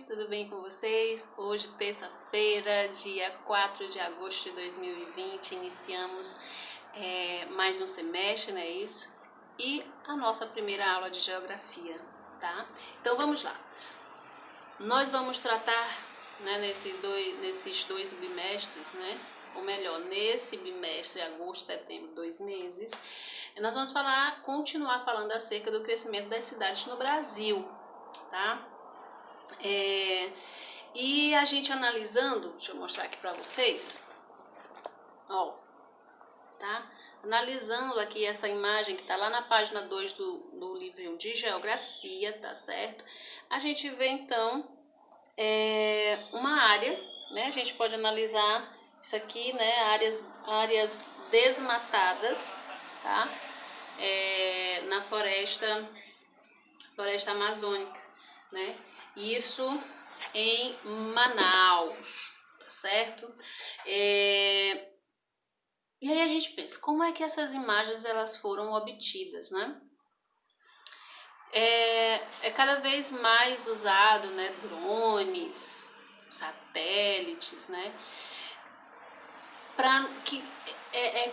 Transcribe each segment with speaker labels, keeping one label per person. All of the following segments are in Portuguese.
Speaker 1: amores, tudo bem com vocês? Hoje, terça-feira, dia 4 de agosto de 2020, iniciamos mais um semestre, não é isso? E a nossa primeira aula de geografia, tá? Então vamos lá. Nós vamos tratar, né, nesses dois bimestres, né? Ou melhor, nesse bimestre, agosto, setembro, 2 meses, nós vamos continuar falando acerca do crescimento das cidades no Brasil, tá? E a gente analisando, deixa eu mostrar aqui para vocês, ó, tá? Analisando aqui essa imagem que tá lá na página 2 do livrinho de geografia, tá certo? A gente vê então uma área, né? A gente pode analisar isso aqui, né? Áreas desmatadas, tá? Na floresta amazônica, né? Isso em Manaus, tá certo? E aí a gente pensa, como é que essas imagens elas foram obtidas, né? É cada vez mais usado, né? Drones, satélites, né?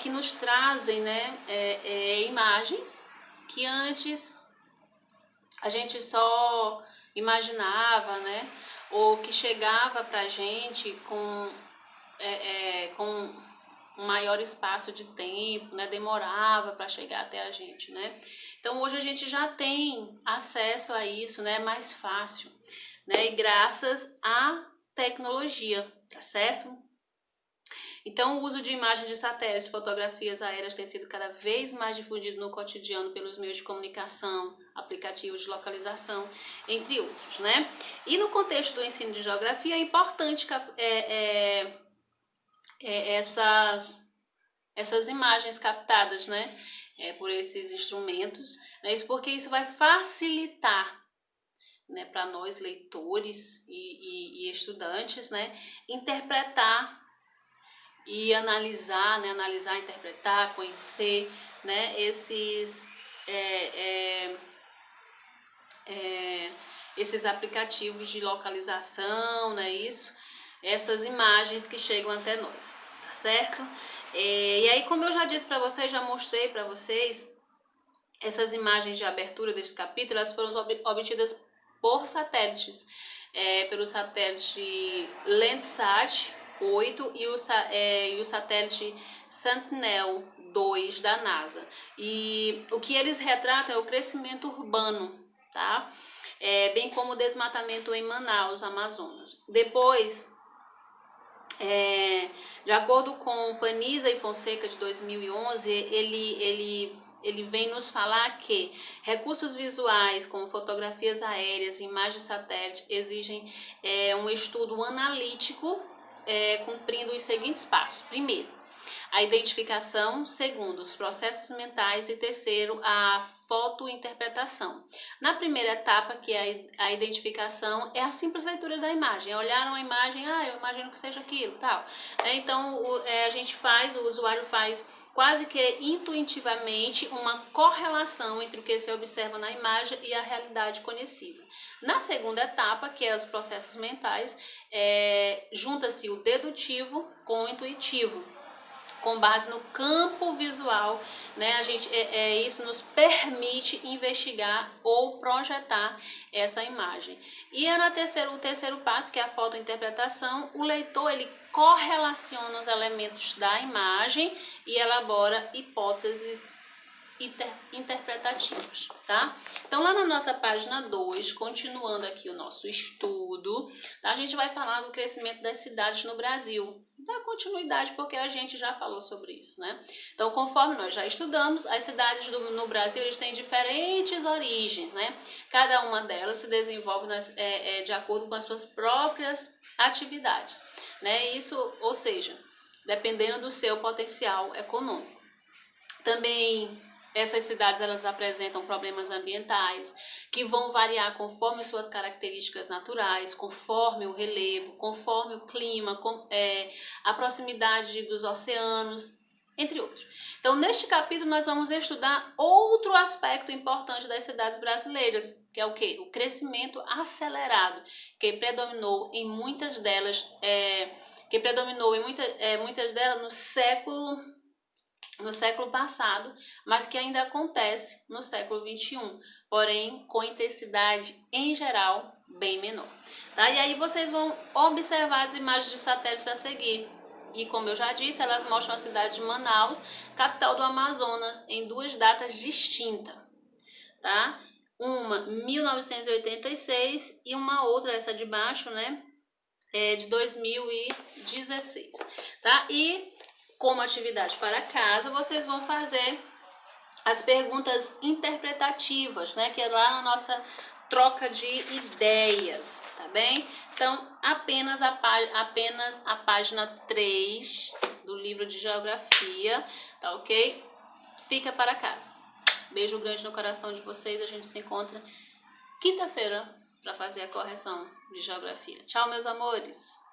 Speaker 1: Que nos trazem, né? Imagens que antes a gente só imaginava, né? Ou que chegava pra gente com um maior espaço de tempo, né? Demorava para chegar até a gente, né? Então hoje a gente já tem acesso a isso, né? Mais fácil, né? E graças à tecnologia, tá certo? Então, o uso de imagens de satélites, fotografias aéreas tem sido cada vez mais difundido no cotidiano pelos meios de comunicação, aplicativos de localização, entre outros, né? E no contexto do ensino de geografia é importante essas imagens captadas, né? Por esses instrumentos, né? Isso porque isso vai facilitar, né, para nós leitores e estudantes, né? Interpretar e analisar, né, interpretar, conhecer, né, esses aplicativos de localização, né, essas imagens que chegam até nós, tá certo? E aí, como eu já disse para vocês, já mostrei para vocês, essas imagens de abertura deste capítulo, elas foram obtidas por satélites, pelo satélite Landsat 8 e o satélite Sentinel-2 da NASA. E o que eles retratam é o crescimento urbano, tá? Bem como o desmatamento em Manaus, Amazonas. Depois, de acordo com Paniza e Fonseca de 2011, ele vem nos falar que recursos visuais, como fotografias aéreas e imagens de satélite, exigem um estudo analítico, cumprindo os seguintes passos. Primeiro, a identificação. Segundo, os processos mentais. E terceiro, a fotointerpretação. Na primeira etapa, que é a identificação, é a simples leitura da imagem. Olharam a imagem, eu imagino que seja aquilo, tal. Então, o usuário faz quase que intuitivamente uma correlação entre o que se observa na imagem e a realidade conhecida. Na segunda etapa, que é os processos mentais, junta-se o dedutivo com o intuitivo, com base no campo visual, né? Isso nos permite investigar ou projetar essa imagem. E o terceiro passo, que é a fotointerpretação, o leitor ele correlaciona os elementos da imagem e elabora hipóteses interpretativas, tá? Então, lá na nossa página 2, continuando aqui o nosso estudo, a gente vai falar do crescimento das cidades no Brasil. Dá continuidade porque a gente já falou sobre isso, né? Então, conforme nós já estudamos, as cidades no Brasil eles têm diferentes origens, né? Cada uma delas se desenvolve de acordo com as suas próprias atividades, né? Ou seja, dependendo do seu potencial econômico. Também essas cidades elas apresentam problemas ambientais que vão variar conforme suas características naturais, conforme o relevo, conforme o clima, a proximidade dos oceanos entre outros. Então, neste capítulo, nós vamos estudar outro aspecto importante das cidades brasileiras, que é o quê? O crescimento acelerado, que predominou em muitas delas, muitas delas no século passado, mas que ainda acontece no século XXI, porém com intensidade, em geral, bem menor. Tá? E aí vocês vão observar as imagens de satélite a seguir. E como eu já disse, elas mostram a cidade de Manaus, capital do Amazonas, em duas datas distintas. Tá? Uma, 1986, e uma outra, essa de baixo, né? De 2016. Tá? E como atividade para casa, vocês vão fazer as perguntas interpretativas, né? Que é lá na nossa troca de ideias, tá bem? Então, apenas a página 3 do livro de geografia, tá ok? Fica para casa. Beijo grande no coração de vocês, a gente se encontra quinta-feira para fazer a correção de geografia. Tchau, meus amores!